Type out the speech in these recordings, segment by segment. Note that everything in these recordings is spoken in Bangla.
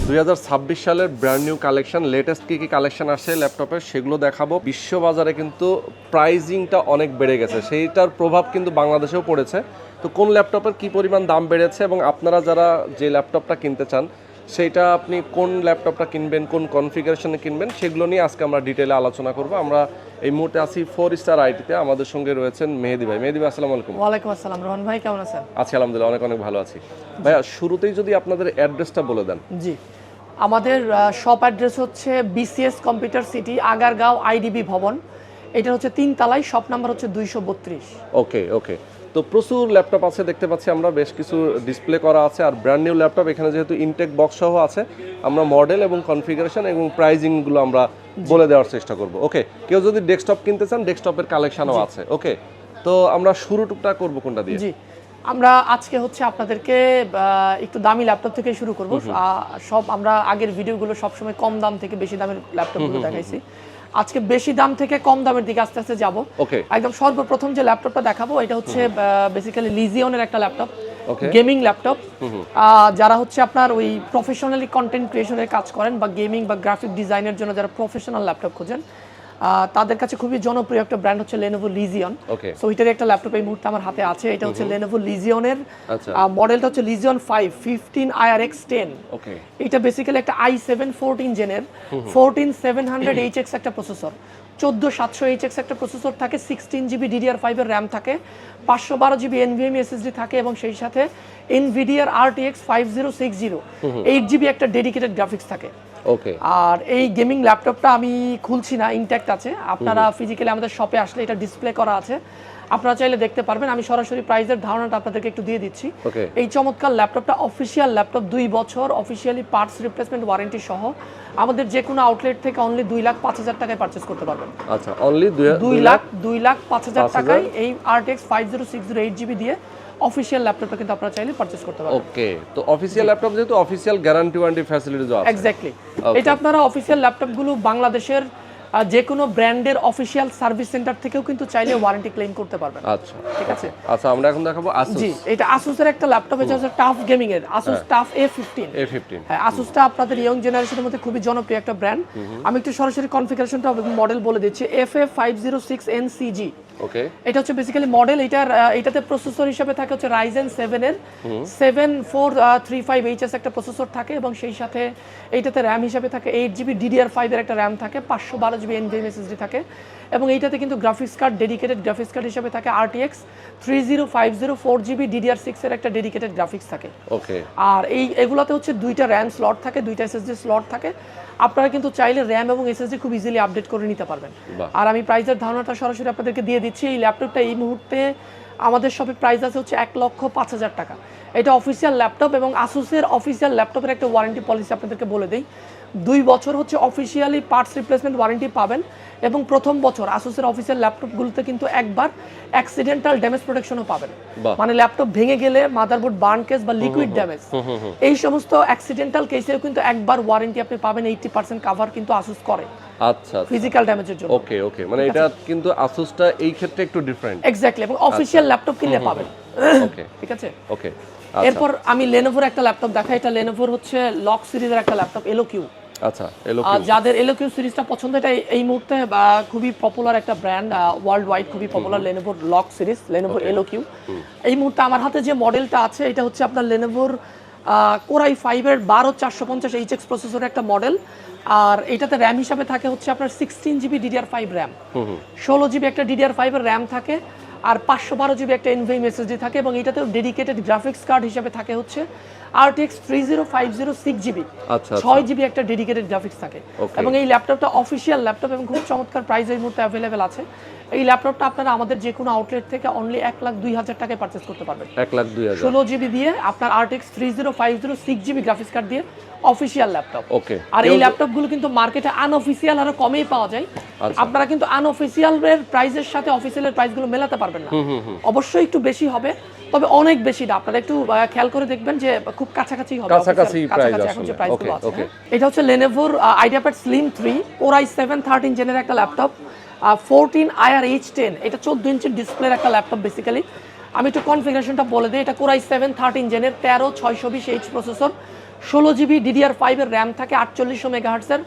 2026 সালের ব্র্যান্ড নিউ কালেকশন, লেটেস্ট কি কালেকশন আসছে ল্যাপটপের সেগুলো দেখাবো। বিশ্ববাজারে কিন্তু প্রাইজিংটা অনেক বেড়ে গেছে, সেইটার প্রভাব কিন্তু বাংলাদেশেও পড়েছে। তো কোন ল্যাপটপের কি পরিমাণ দাম বেড়েছে এবং আপনারা যারা যে ল্যাপটপটা কিনতে চান সেইটা আপনি কোন ল্যাপটপটা কিনবেন, কোন কনফিগারেশনে কিনবেন, সেগুলো নিয়ে আজকে আমরা ডিটেলে আলোচনা করব। আমরা এই মুহূর্তে আছি 4 স্টার আইটিতে, আমাদের সঙ্গে রয়েছেন মেহেদি ভাই। মেহেদি ভাই আসসালামু আলাইকুম। ওয়ালাইকুম আসসালাম। রোহন ভাই কেমন আছেন? আছি আলহামদুলিল্লাহ, অনেক অনেক ভালো আছি। ভাইয়া শুরুতেই যদি আপনাদের অ্যাড্রেসটা বলে দেন। জি, আমাদের শপ অ্যাড্রেস হচ্ছে BCS computer city, Agargaon IDB ভবন। এটা হচ্ছে 3 তলায়, শপ নাম্বার হচ্ছে 232। ওকে ওকে। তো প্রচুর ল্যাপটপ আছে দেখতে পাচ্ছি আমরা, বেশ কিছু ডিসপ্লে করা আছে আর ব্র্যান্ড নিউ ল্যাপটপ। এখানে যেহেতু ইনটেক বক্স সহ আছে, আমরা মডেল এবং কনফিগারেশন এবং প্রাইজিংগুলো আমরা বলে দেওয়ার চেষ্টা করব। ওকে, কেউ যদি ডেস্কটপ কিনতে চান ডেস্কটপের কালেকশনও আছে। ওকে, তো আমরা শুরুটা করব কোনটা দিয়ে? জি, আমরা আজকে হচ্ছে আপনাদেরকে একটু দামি ল্যাপটপ থেকে শুরু করব। সব আমরা আগের ভিডিওগুলো সবসময় কম দাম থেকে বেশি দামের ল্যাপটপগুলো দেখাইছি। আজকে বেশি দাম থেকে কম দামের দিকে আস্তে আস্তে যাব। ওকে, একদম সর্বপ্রথম যে ল্যাপটপটা দেখাবো এটা হচ্ছে বেসিক্যালি লিজিয়নের একটা ল্যাপটপ, গেমিং ল্যাপটপ। যারা হচ্ছে আপনার ওই প্রফেশনালি কন্টেন্ট ক্রিয়েশনের কাজ করেন বা গেমিং বা গ্রাফিক ডিজাইনের জন্য যারা প্রফেশনাল ল্যাপটপ খোঁজেন, তাদের কাছে খুবই জনপ্রিয় একটা ব্র্যান্ড হচ্ছে Lenovo Legion। সো এটার একটা ল্যাপটপ এই মুহূর্তে আমার হাতে আছে। এটা হচ্ছে Lenovo Legionএর মডেলটা হচ্ছে Legion 5 15IRX10। ওকে, এটা বেসিক্যালি একটা i7 14 জেনের 14700HX একটা প্রসেসর, 14700HX একটা প্রসেসর থাকে, 16GB DDR5 এর র্যাম থাকে, 512GB NVMe SSD থাকে এবং সেই সাথে NVIDIA RTX 5060 8GB একটা ডেডিকেটেড গ্রাফিক্স থাকে। ওকে, আর এই গেমিং ল্যাপটপটা আমি খুলছি না, ইনট্যাক্ট আছে। আপনারা ফিজিক্যালি আমাদের শপে আসলে এটা ডিসপ্লে করা আছে, আপনারা চাইলে দেখতে পারবেন। আমি সরাসরি প্রাইসের ধারণাটা আপনাদেরকে একটু দিয়ে দিচ্ছি। এই চমৎকার ল্যাপটপটা অফিসিয়াল ল্যাপটপ, 2 বছর অফিসিয়ালি পার্টস রিপ্লেসমেন্ট ওয়ারেন্টি সহ আমাদের যে কোনো আউটলেট থেকে অনলি 2,05,000 টাকায় পারচেজ করতে পারবেন। আচ্ছা, অনলি 2,05,000 টাকায় এই RTX 5060 8GB দিয়ে অফিশিয়াল ল্যাপটপটা কিন্তু আপনারা চাইলে পারচেজ করতে পারবেন। ওকে, তো অফিশিয়াল ল্যাপটপ যেহেতু অফিশিয়াল গ্যারান্টি ওয়ারেন্টি ফ্যাসিলিটিজ আছে। এক্স্যাক্টলি, এটা আপনারা অফিশিয়াল ল্যাপটপগুলো বাংলাদেশের যে কোনো ব্র্যান্ডের অফিশিয়াল সার্ভিস সেন্টার থেকেও কিন্তু চাইলে ওয়ারেন্টি ক্লেম করতে পারবেন। আচ্ছা, ঠিক আছে। আচ্ছা, আমরা এখন দেখাবো আসুস। জি, এটা আসুসের একটা ল্যাপটপ, এটা হচ্ছে টাফ গেমিং এর আসুস টাফ A15। হ্যাঁ, আসুসটা আপনাদের ইয়ং জেনারেশনের মধ্যে খুবই জনপ্রিয় একটা ব্র্যান্ড। আমি একটু সরাসরি কনফিগারেশনটা মডেল বলে দিচ্ছি, FA506NCG। ওকে, এটা হচ্ছে বেসিক্যালি মডেল। এটাতে প্রসেসর হিসেবে থাকে হচ্ছে Ryzen 7 এর 7435HS একটা প্রসেসর থাকে এবং সেই সাথে এইটাতে র্যাম হিসেবে থাকে 8GB DDR5 এর একটা র্যাম থাকে, 512GB NVMe SSD থাকে এবং এইটাতে কিন্তু graphics card, dedicated graphics card হিসেবে থাকে RTX 3050 4GB DDR6 এর একটা ডেডিকেটেড গ্রাফিক্স থাকে। ওকে, আর এগুলাতে হচ্ছে 2টা র্যাম স্লট থাকে, 2টা SSD স্লট থাকে। আপনারা কিন্তু চাইলে র্যাম এবং SSD খুব ইজিলি আপডেট করে নিতে পারবেন। আর আমি প্রাইসের ধারণাটা সরাসরি আপনাদেরকে দিয়ে দিচ্ছি। এই ল্যাপটপটা এই মুহূর্তে আমাদের শপে প্রাইস আছে হচ্ছে 1,05,000 টাকা। এটা অফিসিয়াল ল্যাপটপ এবং আসুসের অফিসিয়াল ল্যাপটপের একটা ওয়ারেন্টি পলিসি আপনাদেরকে বলে দিই। 2 বছর হচ্ছে অফিসিয়ালি পার্টস রিপ্লেসমেন্ট ওয়ারেন্টি পাবেন এবং প্রথম বছর আসুসের অফিসিয়াল ল্যাপটপগুলোতে কিন্তু একবার অ্যাক্সিডেন্টাল ড্যামেজ প্রোটেকশনও পাবেন। মানে ল্যাপটপ ভেঙে গেলে, মাদারবোর্ড বার্ন কেস বা লিকুইড ড্যামেজ, এই সমস্ত অ্যাক্সিডেন্টাল কেসেও কিন্তু একবার ওয়ারেন্টি আপনি পাবেন। 80% কভার কিন্তু আসুস করে আচ্ছা, ফিজিক্যাল ড্যামেজের জন্য। ওকে ওকে, মানে এটা কিন্তু আসুসটা এই ক্ষেত্রে একটু ডিফারেন্ট। এক্স্যাক্টলি, এবং অফিসিয়াল ল্যাপটপ কিনলে পাবেন। ওকে, ঠিক আছে। ওকে, এরপর আমি Lenovoর একটা ল্যাপটপ দেখাই। এটা Lenovoর হচ্ছে লক সিরিজের একটা ল্যাপটপ, LOQ। আচ্ছা, LOQ, যাদের LOQ সিরিজটা পছন্দ, এটা এই মুহূর্তে খুবই পপুলার একটা ব্র্যান্ড, ওয়ার্ল্ড ওয়াইড খুবই পপুলার Lenovoর লক সিরিজ, Lenovo LOQ। এই মুহূর্তে আমার হাতে যে মডেলটা আছে এটা হচ্ছে আপনার Lenovoর Core i5 এর 12450HX প্রসেসরের একটা মডেল। আর এটাতে র্যাম হিসাবে থাকে হচ্ছে আপনার 16GB DDR5 র্যাম, 16GB একটা DDR5 এর র্যাম থাকে আর 512GB একটা NVMe SSD থাকে এবং এটাতে ডেডিকেটেড গ্রাফিক্স কার্ড হিসেবে থাকে হচ্ছে RTX 3050 6GB, 6GB একটা ডেডিকেটেড গ্রাফিক্স থাকে। এবং এই ল্যাপটপটা অফিসিয়াল ল্যাপটপ এবং খুব চমৎকার প্রাইস এই মুহূর্তে অ্যাভেলেবেল আছে। এই ল্যাপটপটা আপনারা আমাদের যে কোনো আউটলেট থেকে অনলি 1,02,000 টাকায় পারচেজ করতে পারবেন। 1,02,000, 16GB দিয়ে আপনার RTX 3050 6GB গ্রাফিক্স কার্ড দিয়ে অফিসিয়াল ল্যাপটপ। ওকে, আর এই ল্যাপটপগুলো কিন্তু মার্কেটে আনঅফিসিয়াল আরো কমেই পাওয়া যায়। আপনারা কিন্তু আনঅফিসিয়াল এর প্রাইসের সাথে অফিসিয়ালের প্রাইসগুলো মেলাতে পারবেন না, অবশ্যই একটু বেশি হবে, তবে অনেক বেশি না। আপনারা একটু খেয়াল করে দেখবেন যে খুব কাছাকাছি হবে, কাছাকাছি প্রাইস এখন যে প্রাইসগুলো আছে। এটা হচ্ছে Lenovoর IdeaPad Slim 3 Core i7 13 জেনের একটা ল্যাপটপ, 14IR-H10। এটা 14 ইঞ্চির ডিসপ্লের একটা ল্যাপটপ বেসিক্যালি। আমি একটু কনফিগারেশনটা বলে দিই। এটা Core i7 13 জেনের 13620H processor, 16GB DDR5 এর র্যাম থাকে, 4800 মেগাহার্টজ এর,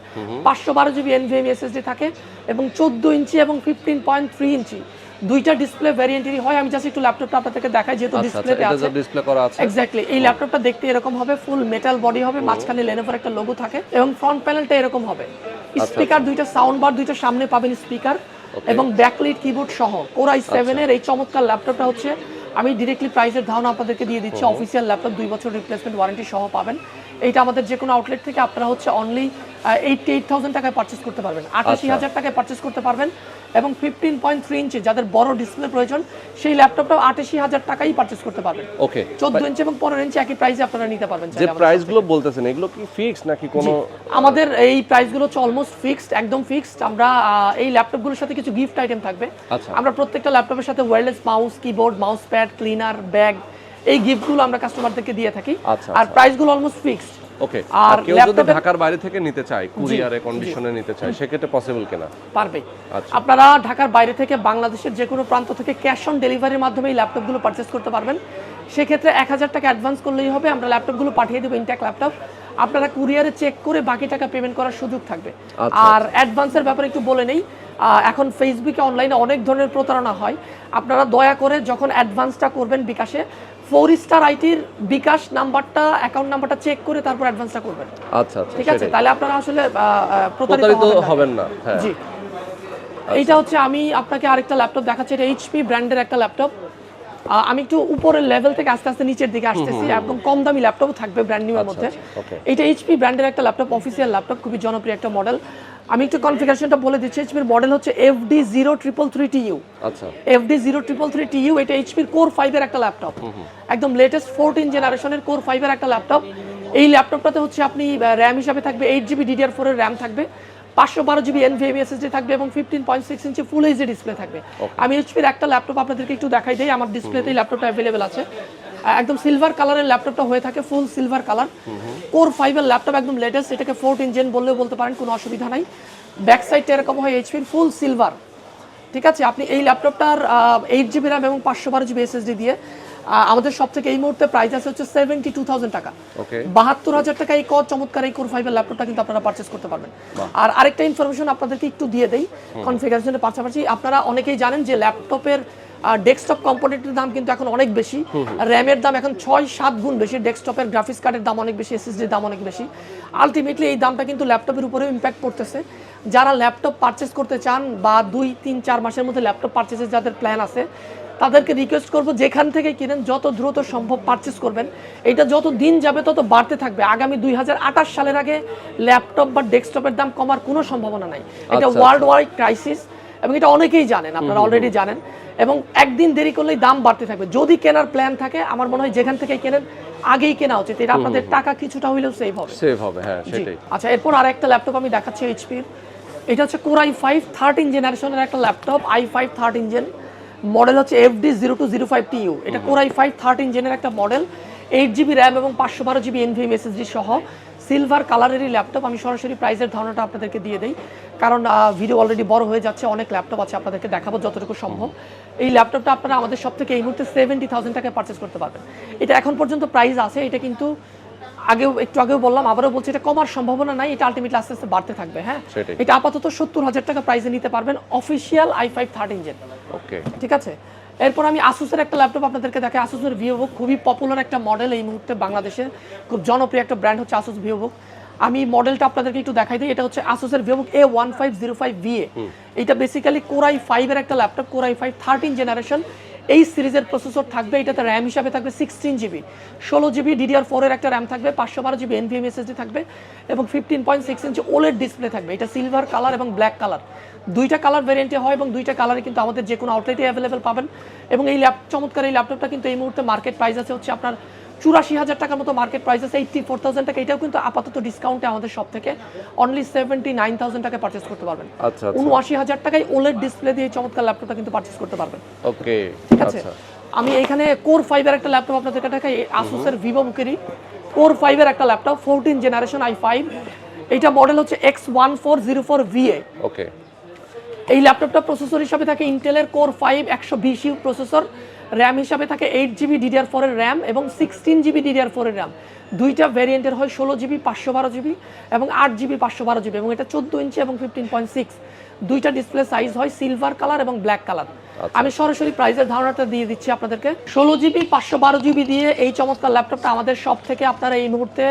512GB NVMe SSD থাকে এবং 14 ইঞ্চি এবং 15.3 ইঞ্চি দুইটা ডিসপ্লে ভ্যারিয়েন্টেরই হয়। আমি জাস্ট একটু ল্যাপটপটা আপনাদেরকে দেখাই, যেহেতু ডিসপ্লেতে আছে। এটা ডিসপ্লে করা আছে। এক্স্যাক্টলি, এই ল্যাপটপটা দেখতে এরকম হবে, ফুল মেটাল বডি হবে, মাঝখানে লেনোভোর একটা লোগো থাকে এবং ফ্রন্ট প্যানেলটা এরকম হবে। স্পিকার দুইটা, সাউন্ড বার দুইটা, সামনে পাবেন স্পিকার এবং ব্যাকলাইট কিবোর্ড সহ। কোর i7 এর এই চমৎকার ল্যাপটপটা হচ্ছে, আমি ডিরেক্টলি প্রাইসের ধারণা আপনাদেরকে দিয়ে দিচ্ছি। অফিসিয়াল ল্যাপটপ 2 বছর রিপ্লেসমেন্ট ওয়ারেন্টি সহ পাবেন। এইটা আমাদের যে কোনো আউটলেট থেকে আপনারা হচ্ছে অনলি 88,000 টাকায় পারচেজ করতে পারবেন, 88,000 টাকায় পারচেজ করতে পারবেন। এবং 15.3 ইঞ্চি যাদের বড় ডিসপ্লে প্রয়োজন, সেই ল্যাপটপটাও 88,000 টাকাই পারচেজ করতে পারবেন। ওকে, 14 ইঞ্চি এবং 15 ইঞ্চি একই প্রাইসে আপনারা নিতে পারবেন। যে প্রাইসগুলো বলতেছেন এগুলো কি ফিক্সড নাকি কোনো? আমাদের এই প্রাইসগুলো হচ্ছে অলমোস্ট ফিক্সড, একদম ফিক্সড। আমরা এই ল্যাপটপগুলোর সাথে কিছু গিফট আইটেম থাকবে। আমরা প্রত্যেকটা ল্যাপটপের সাথে wireless mouse, keyboard, mouse pad, cleaner, bag, এই গিফটগুলো আমরা কাস্টমারদেরকে দিয়ে থাকি। আর প্রাইসগুলো অলমোস্ট ফিক্সড। ওকে, আর কেউ যদি ঢাকার বাইরে থেকে নিতে চায়, কুরিয়ারে কন্ডিশনে নিতে চায়, সেক্ষেত্রে পসিবল কিনা? পারবে। আপনারা ঢাকার বাইরে থেকে বাংলাদেশের যে কোনো প্রান্ত থেকে ক্যাশ অন ডেলিভারির মাধ্যমে এই ল্যাপটপগুলো পারচেজ করতে পারবেন। সেক্ষেত্রে 1000 টাকা অ্যাডভান্স করলেই হবে, আমরা ল্যাপটপগুলো পাঠিয়ে দেবো, ইনট্যাক্ট ল্যাপটপ। আপনারা কুরিয়ারে চেক করে বাকি টাকা পেমেন্ট করার সুযোগ থাকবে। আর অ্যাডভান্সের ব্যাপারে একটু বলে নেই, এখন ফেসবুকে অনলাইনে অনেক ধরনের প্রতারণা হয়। আপনারা দয়া করে যখন অ্যাডভান্সটা করবেন বিকাশে, 4 স্টার আইটির বিকাশ নাম্বারটা, অ্যাকাউন্ট নাম্বারটা চেক করে তারপর অ্যাডভান্সটা করবেন। আচ্ছা, ঠিক আছে? তাহলে আপনারা আসলে প্রতারিত হবেন না। জি, এইটা হচ্ছে, আমি আপনাকে আরেকটা ল্যাপটপ দেখাচ্ছি। এটা এইচপি ব্র্যান্ডের একটা ল্যাপটপ। আমি একটু উপরের লেভেল থেকে আস্তে আস্তে নিচের দিকে আসতেছি, একদম কম দামি ল্যাপটপ থাকবে ব্র্যান্ড নিউ এর মধ্যে। এটা এইচপি ব্র্যান্ডের একটা ল্যাপটপ, অফিসিয়াল ল্যাপটপ, খুবই জনপ্রিয় একটা মডেল। আমি একটু কনফিগারেশনটা বলে দিচ্ছি। এইচপির মডেল হচ্ছে FD0333TU। আচ্ছা, FD0333TU। এটা এইচপির কোর 5 এর একটা ল্যাপটপ, একদম লেটেস্ট 14 জেনারেশনের কোর 5 এর একটা ল্যাপটপ। এই ল্যাপটপটাতে হচ্ছে আপনি র্যাম হিসাবে থাকবে 8GB DDR4 এর র্যাম থাকবে, 512GB NVMe SSD থাকবে এবং 15.6 ইঞ্চি ফুল এইচডি ডিসপ্লে থাকবে। আমি এইচপির একটা ল্যাপটপ আপনাদেরকে একটু দেখাই দেই। আমার ডিসপ্লেতেই ল্যাপটপটা অ্যাভেলেবেল আছে। একদম সিলভার কালারের ল্যাপটপটা হয়ে থাকে, ফুল সিলভার কালার, কোর 5 এর ল্যাপটপ, একদম লেটেস্ট। এটাকে 14 জেন বললেও বলতে পারেন, কোনো অসুবিধা নাই। ব্যাক সাইডটা এরকম হয় এইচপির, ফুল সিলভার। ঠিক আছে, আপনি এই ল্যাপটপটার 8GB র্যাম এবং 512GB SSD দিয়ে আমাদের সব থেকে এই মুহূর্তে প্রাইস আছে হচ্ছে 72,000 টাকা। 72,000 টাকা এই চমৎকার এই কোর 5 এর ল্যাপটপটা কিন্তু আপনারা পারচেজ করতে পারবেন। আর আরেকটা ইনফরমেশন আপনাদেরকে একটু দিয়ে দেই, কনফিগারেশনের পাশাপাশি আপনারা অনেকেই জানেন যে ল্যাপটপের ডেস্কটপ কম্পোনেন্টের দাম কিন্তু এখন অনেক বেশি, র্যামের দাম এখন 6-7 গুণ বেশি, ডেস্কটপের গ্রাফিক্স কার্ডের দাম অনেক বেশি, এসএসডির দাম অনেক বেশি। আলটিমেটলি এই দামটা কিন্তু ল্যাপটপের উপরেও ইম্প্যাক্ট পড়তেছে। যারা ল্যাপটপ পারচেজ করতে চান বা 2-3-4 মাসের মধ্যে ল্যাপটপ পারচেজের যাদের প্ল্যান আছে, তাদেরকে রিকোয়েস্ট করবো যেখান থেকে কিনেন যত দ্রুত সম্ভব পারচেজ করবেন। এটা যত দিন যাবে তত বাড়তে থাকবে। আগামী 2028 সালের আগে ল্যাপটপ বা ডেস্কটপের দাম কমার কোনো সম্ভাবনা নাই। এটা ওয়ার্ল্ড ওয়াইড ক্রাইসিস এবং এটা অনেকেই জানেন, আপনারা অলরেডি জানেন। এবং একদিন দেরি করলেই দাম বাড়তে থাকবে। যদি কেনার প্ল্যান থাকে, আমার মনে হয় যেখান থেকে কেনেন আগেই কেনা উচিত। এটা আপনাদের টাকা কিছুটা হইলেও সেভ হবে। হ্যাঁ, সেটাই। আচ্ছা, এরপর আরেকটা ল্যাপটপ আমি দেখাচ্ছি এইচপির। এটা হচ্ছে কোর i5 13 জেনারেশনের একটা ল্যাপটপ, i5 13 জেন, মডেল হচ্ছে FD0205TU। এটা কোর i5 13 জেনের একটা মডেল, 8GB র্যাম এবং 512GB NVMe SSD সহ, সিলভার কালারেরই ল্যাপটপ। আমি সরাসরি প্রাইসের ধারণাটা আপনাদেরকে দিয়ে দেই, কারণ ভিডিও অলরেডি বড় হয়ে যাচ্ছে, অনেক ল্যাপটপ আছে, আপনাদেরকে দেখাবো যতটুকু সম্ভব। এই ল্যাপটপটা আপনারা আমাদের সব থেকে এই মুহূর্তে 70,000 টাকায় পারচেজ করতে পারবেন। এটা এখন পর্যন্ত প্রাইস আছে, এটা কিন্তু একটু আগেও বললাম, আবারও বলছি, এটা কমার সম্ভাবনা নাই, এটা আলটিমেটলি আস্তে আস্তে বাড়তে থাকবে। হ্যাঁ, এটা আপাতত 70,000 টাকা প্রাইসে নিতে পারবেন, অফিসিয়াল i5 13 জেন। ওকে, ঠিক আছে। এরপর আমি আসুসের একটা ল্যাপটপ আপনাদেরকে দেখাই। আসুসের ভিভোবুক, খুবই পপুলার একটা মডেল এই মুহূর্তে বাংলাদেশে, খুব জনপ্রিয় একটা ব্র্যান্ড হচ্ছে আসুস ভিভোবুক। আমি মডেলটা আপনাদেরকে একটু দেখাই দিই। এটা হচ্ছে আসুসের ভিভোবুক A1505VA। এটা বেসিক্যালি কোর i5 এর একটা ল্যাপটপ, কোর i5 13 জেনারেশন। এই সিরিজের প্রসেসর থাকবে, এটাতে র্যাম হিসাবে থাকবে 16GB, 16GB DDR4 এর একটা র্যাম থাকবে, 512GB NVMe SSD থাকবে এবং 15.6 ইঞ্চি OLED ডিসপ্লে থাকবে। এটা সিলভার কালার এবং ব্ল্যাক কালার, দুইটা কালার ভ্যারিয়েন্টে হয় এবং দুইটা কালারে কিন্তু আমাদের যে কোনো আউটলেটে অ্যাভেলেবেল পাবেন। এবং এই চমৎকার এই ল্যাপটপটা কিন্তু এই মুহূর্তে মার্কেট প্রাইস আছে হচ্ছে আপনার 84,000 টাকার মতো মার্কেট প্রাইস আছে, 84,000 টাকা। এটাও কিন্তু আপাতত ডিসকাউন্টে আমাদের সব থেকে অনলি 79,000 টাকায় পারচেজ করতে পারবেন। 79,000 টাকায় OLED ডিসপ্লে দিয়ে চমৎকার ল্যাপটপটা কিন্তু পারচেজ করতে পারবেন। ওকে, ঠিক আছে। আমি এইখানে কোর 5 এর একটা ল্যাপটপ আপনাদেরকে দেখাই, আসুসের ভিভোবুকেরই কোর 5 এর একটা ল্যাপটপ, 14 জেনারেশন i5। এটা মডেল হচ্ছে X1404VA। ওকে, এই ল্যাপটপটা প্রসেসর হিসাবে থাকে ইন্টেলের কোর 5 120U প্রসেসর, র্যাম হিসাবে থাকে 8GB DDR4 এর র্যাম এবং 16GB DDR4 এর র্যাম। দুইটা ভ্যারিয়েন্টের হয় 16GB 512GB এবং 8GB 512GB এবং এটা 14 ইঞ্চি এবং 15.6 দুইটা ডিসপ্লে সাইজ হয় সিলভার কালার এবং ব্ল্যাক কালার। আমি সরাসরি প্রাইসের ধারণাটা দিয়ে দিচ্ছি আপনাদেরকে। 16GB 512GB দিয়ে এই চমৎকার ল্যাপটপটা আমাদের শপ থেকে আপনারা এই মুহূর্তে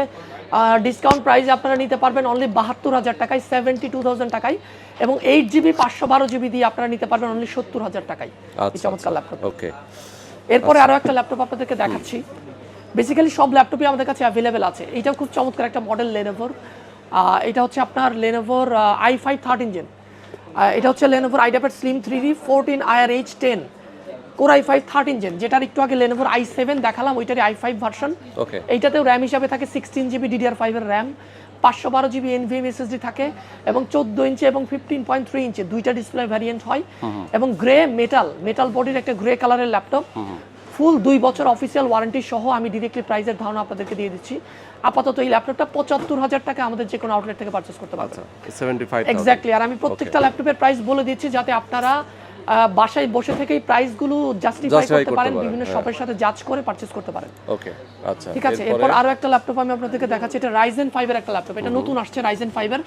ডিসকাউন্ট প্রাইসে আপনারা নিতে পারবেন অনলি 72,000 টাকায়, 72,000 টাকায়, এবং 8GB 512GB দিয়ে আপনারা নিতে পারবেন অনলি 70,000 টাকায় এই চমৎকার ল্যাপটপ। ওকে, এরপরে আরো একটা ল্যাপটপ আপনাদেরকে দেখাচ্ছি। বেসিক্যালি সব ল্যাপটপই আমাদের কাছে অ্যাভেলেবেল আছে। এটাও খুব চমৎকার একটা মডেল লেনোভোর। এটা হচ্ছে আপনার লেনোভোর i5 13 জেন। এটা হচ্ছে লেনোভোর IdeaPad slim 3D 14 IRH10 core i5 13 gen, যেটার একটু আগে লেনোভোর i7 দেখালাম, ওইটারই i5 ভার্সন। ওকে, এইটাতেও র্যাম হিসাবে থাকে 16GB DDR5 এর র্যাম, 512GB NVMe SSD থাকে এবং 14 ইঞ্চি এবং 15.3 ইঞ্চি দুইটা ডিসপ্লে ভ্যারিয়েন্ট হয় এবং গ্রে মেটাল বডির একটা গ্রে কালারের ল্যাপটপ। ফুল 2 বছর অফিসিয়াল ওয়ারেন্টি সহ আমি ডিরেক্টলি প্রাইসের ধারণা আপনাদেরকে দিয়ে দিচ্ছি। আপাতত এই ল্যাপটপটা 75,000 টাকা আমাদের যে কোনো আউটলেট থেকে পারচেজ করতে পারবেন। 75,000 এক্স্যাক্টলি। আর আমি প্রত্যেকটা ল্যাপটপের প্রাইস বলে দিচ্ছি যাতে আপনারা বাসায় বসে থেকে এই প্রাইসগুলো জাস্টিফাই করতে পারেন, বিভিন্ন শপের সাথে জাজ করে পারচেজ করতে পারেন। ওকে, আচ্ছা, ঠিক আছে। এরপর আরো একটা ল্যাপটপ আমি আপনাদেরকে দেখাচ্ছি। এটা Ryzen 5 এর একটা ল্যাপটপ, এটা নতুন আসছে Ryzen 5 এর।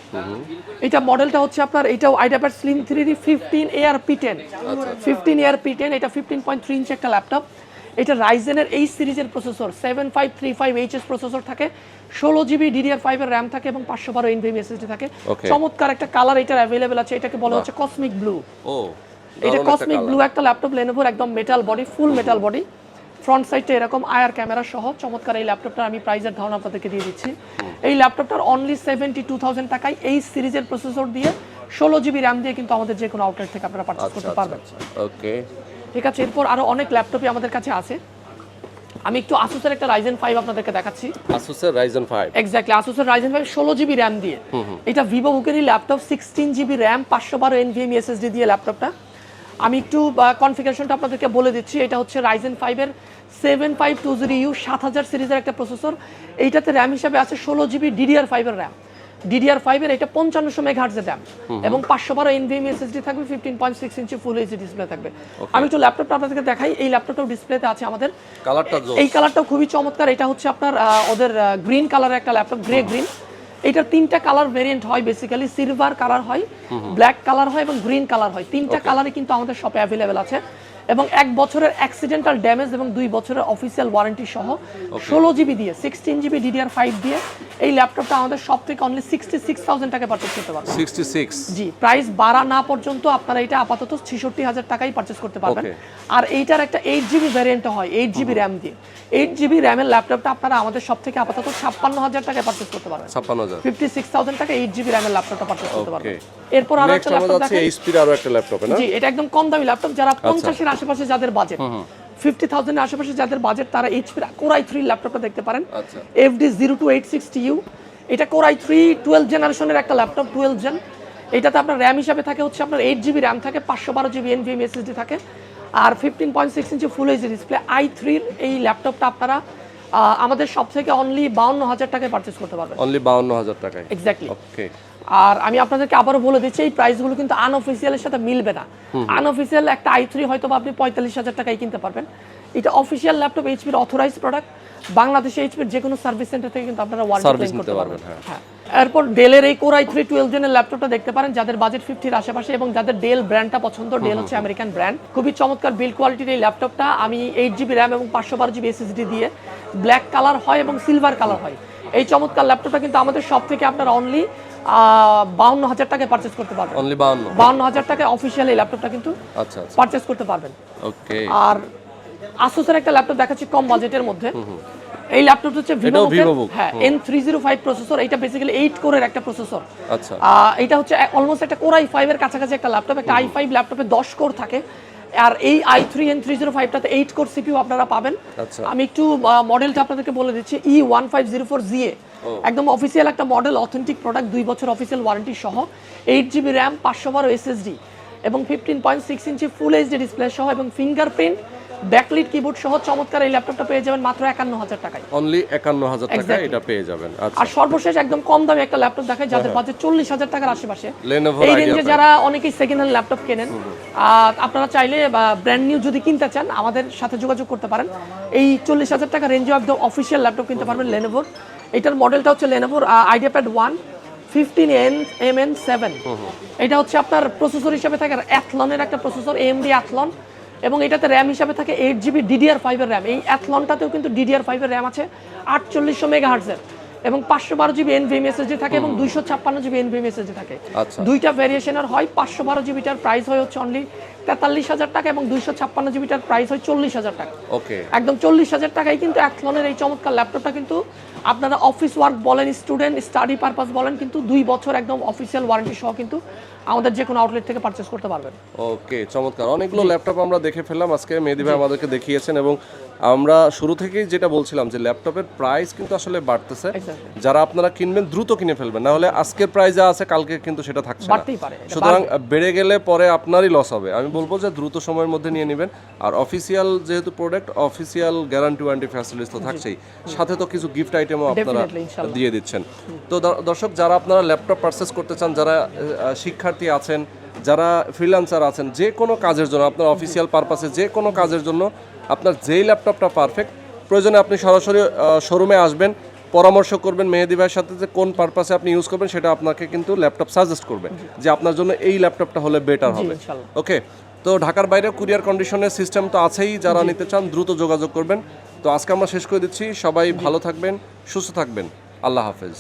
এটা মডেলটা হচ্ছে আপনার, এটাও আইডিয়াপ্যাড স্লিম 3D 15 ARP10 15 ARP10। এটা 15.3 ইঞ্চি একটা ল্যাপটপ। এটা রাইজেনের এই সিরিজের প্রসেসর 7535HS প্রসেসর থাকে, 16GB DDR5 এর র্যাম থাকে এবং 512 NVMe SSD থাকে। চমৎকার একটা কালার এটার অ্যাভেলেবেল আছে, এটাকে বলা হচ্ছে কসমিক ব্লু। ও, এটা কসমিক ব্লু একটা ল্যাপটপ লেনোভোর, একদম metal body, full metal body, front সাইডটা এরকম আয়ার ক্যামেরা সহ চমৎকার এই ল্যাপটপটা আমি প্রাইসের ধারণা আপনাদেরকে দিয়ে দিচ্ছি। এই ল্যাপটপটার অনলি 72,000 টাকায় এই সিরিজের প্রসেসর দিয়ে 16GB র্যাম দিয়ে কিন্তু আমাদের যে কোনো আউটলেট থেকে আপনারা পারচেজ করতে পারবেন। ওকে, ঠিক আছে। এরপর আরো অনেক ল্যাপটপই আমাদের কাছে আছে। আমি একটু আসুসের একটা Ryzen 5 আপনাদেরকে দেখাচ্ছি। আসুসের Ryzen 5, এক্স্যাক্টলি, আসুসের Ryzen 5 16GB র্যাম দিয়ে। এটা ভিভো বুকেরই laptop, 16GB RAM 512 NVMe SSD দিয়ে ল্যাপটপটা। আমি একটু কনফিগারেশনটা আপনাদেরকে বলে দিচ্ছি। এটা হচ্ছে Ryzen 5 এর 7520U 7000 সিরিজের একটা প্রসেসর। এইটাতে র্যাম হিসাবে আছে 16GB DDR5 এর র্যাম। DDR5 এর এটা 5500 মেগাহার্টজ এর র্যাম এবং 512 NVMe SSD থাকবে, 15.6 ইঞ্চি ফুল এইচডি ডিসপ্লে থাকবে। আমি একটু ল্যাপটপটা আপনাদেরকে দেখাই। এই ল্যাপটপটাও ডিসপ্লেতে আছে আমাদের। কালারটা এই কালারটাও খুবই চমৎকার। এটা হচ্ছে আপনার ওদের গ্রিন কালারের একটা ল্যাপটপ, গ্রে গ্রিন। এটার তিনটা কালার ভেরিয়েন্ট হয়, বেসিক্যালি সিলভার কালার হয়, ব্ল্যাক কালার হয় এবং গ্রিন কালার হয়। তিনটা কালারই কিন্তু আমাদের শপে অ্যাভেলেবেল আছে এবং 1 বছরের অ্যাক্সিডেন্টাল ড্যামেজ এবং 2 বছরের অফিসিয়াল ওয়ারেন্টি সহ 16GB দিয়ে 16GB DDR5 দিয়ে এই ল্যাপটপটা আমাদের সব থেকে অনলি 66,000 টাকায় পারচেজ করতে পারবেন। 66, জি, প্রাইস বাড়া না পর্যন্ত আপনারা এটা আপাতত 66,000 টাকায় পারচেজ করতে পারবেন। আর এইটার একটা 8GB ভ্যারিয়েন্ট হয়, 8GB র্যাম দিয়ে। 8GB র্যামের ল্যাপটপটা আপনারা আমাদের সব থেকে আপাতত 56,000 টাকায় পারচেজ করতে পারবেন। 56,000, 56,000 টাকা 8GB র্যামের ল্যাপটপটা পারচেজ করতে পারবেন। এরপর আরো একটা ল্যাপটপ আছে HP এর আরো একটা ল্যাপটপ, না? জি, এটা একদম কম দামি ল্যাপটপ। যারা 50 এর আশেপাশে যাদের বাজেট, 50,000 এর আশেপাশে যাদের বাজেট, তারা HP Core i3 ল্যাপটপটা দেখতে পারেন। FD02860U। এটা Core i3 12 জেনারেশনের একটা ল্যাপটপ, 12 জেন। এটাতে আপনার র্যাম হিসাবে থাকে হচ্ছে আপনার 8GB র্যাম থাকে, 512GB NVMe SSD থাকে আর 15.6 ইঞ্চি ফুল এইচডি ডিসপ্লে। i3 এর এই ল্যাপটপটা আপনারা আমাদের সব থেকে অনলি 52,000 টাকায় পারচেজ করতে পারবেন। অনলি 52,000 টাকায়, এক্স্যাক্টলি। ওকে। আর আমি আপনাদেরকে আবারও বলে দিচ্ছি, এই প্রাইসগুলো কিন্তু আনঅফিসিয়ালের সাথে মিলবে না। আনঅফিসিয়াল একটা i3 হয়তো বা আপনি 45,000 টাকায় কিনতে পারবেন। এটা অফিসিয়াল ল্যাপটপ, এইচপির অথরাইজড প্রোডাক্ট। বাংলাদেশে এইচপির যে কোনো সার্ভিস সেন্টার থেকে কিন্তু আপনারা ওয়ারেন্টি ক্লেম করতে পারবেন। হ্যাঁ। এরপর ডেলের এই Core i3 12 জেনের ল্যাপটপটা দেখতে পারেন, যাদের বাজেট 50 এর আশেপাশে এবং যাদের ডেল ব্র্যান্ডটা পছন্দ। ডেল হচ্ছে আমেরিকান ব্র্যান্ড, খুবই চমৎকার বিল্ড কোয়ালিটির এই ল্যাপটপটা। আমি 8GB র্যাম এবং 512GB SSD দিয়ে, ব্ল্যাক কালার হয় এবং সিলভার কালার হয়। এই চমৎকার ল্যাপটপটা কিন্তু আমাদের সব থেকে আপনারা অনলি 52,000 টাকায় পারচেজ করতে পারবেন। অনলি 52,000 টাকায় অফিসিয়াল এই ল্যাপটপটা কিন্তু আচ্ছা পারচেজ করতে পারবেন। ওকে। আর আসুসের একটা ল্যাপটপ দেখাচ্ছি কম বাজেটের মধ্যে। এই ল্যাপটপটা হচ্ছে ভিভোবুক, হ্যাঁ, N305 প্রসেসর। এটা বেসিক্যালি 8 কোরের একটা প্রসেসর। আচ্ছা, এটা হচ্ছে অলমোস্ট একটা Core i5 এর কাছাকাছি একটা ল্যাপটপ। একটা i5 ল্যাপটপে 10 কোর থাকে আর এই i3 N305টাতে 8 কোর সিপিইউ আপনারা পাবেন। আমি একটু মডেলটা আপনাদেরকে বলে দিচ্ছি, E1504ZA। একদম অফিসিয়াল একটা মডেল, অথেন্টিক প্রোডাক্ট, 2 বছর অফিসিয়াল ওয়ারেন্টি সহ, 8GB র্যাম, 512 SSD এবং 15.6 ইঞ্চি ফুল এইচডি ডিসপ্লে সহ এবং ফিঙ্গারপ্রিন্ট ব্যাকলিট কিবোর্ড সহ চমৎকার এই ল্যাপটপটা পেয়ে যাবেন মাত্র 51,000 টাকায়। অনলি 51,000 টাকা Exactly. এটা পেয়ে যাবেন। আচ্ছা, আর সর্বশেষ একদম কম দামে একটা ল্যাপটপ দেখাই যাদের বাজেট 40,000 টাকার আশেপাশে। Lenovo এই Idea রেঞ্জে Pad। যারা অনেকেই সেকেন্ড হ্যান্ড ল্যাপটপ কেনেন, আপনারা চাইলে বা ব্র্যান্ড নিউ যদি কিনতে চান আমাদের সাথে যোগাযোগ করতে পারেন। এই 40,000 টাকা রেঞ্জে একদম অফিসিয়াল ল্যাপটপ কিনতে পারবেন লেনোভোর। এটার মডেলটা হচ্ছে লেনোভোর আইডিয়াপ্যাড 1 15MN7। এটা হচ্ছে আপনার প্রসেসর হিসেবে থাকে অ্যাথলনের একটা প্রসেসর, AMD অ্যাথলন, এবং এটাতে র্যাম হিসাবে থাকে 8GB DDR5 এর র্যাম। এই অ্যাথলনটাতেও কিন্তু DDR5 এর র্যাম আছে 4800 মেগাহার্টজের, এবং 512GB NVMe SSD থাকে এবং 256GB NVMe SSD থাকে। আচ্ছা। দুইটা ভেরিয়েশনের হয়। 512GBটার প্রাইস হয় হচ্ছে অনলি 43,000 টাকা এবং 256GBটার প্রাইস হয় 40,000 টাকা। ওকে, একদম 40,000 টাকায় কিন্তু অ্যাথলনের এই চমৎকার ল্যাপটপটা কিন্তু আপনারা অফিস ওয়ার্ক বলেন, স্টুডেন্ট স্টাডি পারপাস বলেন, কিন্তু 2 বছর একদম অফিসিয়াল ওয়ারেন্টি সহ কিন্তু আমাদের যে কোনো আউটলেট থেকে পারচেজ করতে পারবেন। ওকে, চমৎকার। অনেকগুলো ল্যাপটপ আমরা দেখে ফেললাম আজকে, মেহেদী ভাই আমাদেরকে দেখিয়েছেন, এবং আমরা শুরু থেকেই যেটা বলছিলাম যে ল্যাপটপের প্রাইস কিন্তু আসলে বাড়তেছে। Exactly. যারা আপনারা কিনবেন দ্রুত কিনে ফেলবেন, না হলে আজকের প্রাইস যা আছে কালকে কিন্তু সেটা থাকছে না। বাড়তেই পারে, এটা সুতরাং বেড়ে গেলে পরে আপনারই লস হবে। আমি বলবো যে দ্রুত সময়ের মধ্যে নিয়ে নেবেন। আর অফিসিয়াল যেহেতু product, official guarantee warranty facilities তো থাকছেই, সাথে তো কিছু গিফট আইটেমও আপনারা Definitely, ইনশাআল্লাহ। দিয়ে দিচ্ছেন। তো দর্শক, যারা আপনারা ল্যাপটপ পারচেস করতে চান, যারা শিক্ষার্থী আছেন, যারা ফ্রিল্যান্সার আছেন, যে কোনো কাজের জন্য, আপনার অফিসিয়াল পারপাসে যে কোনো কাজের জন্য আপনার যেই ল্যাপটপটা পারফেক্ট, প্রয়োজনে আপনি সরাসরি শোরুমে আসবেন, পরামর্শ করবেন মেহেদী ভাইয়ের সাথে যে কোন পারপাসে আপনি ইউজ করবেন, সেটা আপনাকে কিন্তু ল্যাপটপ সাজেস্ট করবে যে আপনার জন্য এই ল্যাপটপটা হলে বেটার হবে। ইনশাআল্লাহ। ওকে, তো ঢাকার বাইরে কুরিয়ার কন্ডিশনের সিস্টেম তো আছেই, যারা নিতে চান দ্রুত যোগাযোগ করবেন। তো আজকে আমরা শেষ করে দিচ্ছি। সবাই ভালো থাকবেন, সুস্থ থাকবেন, আল্লাহ হাফেজ।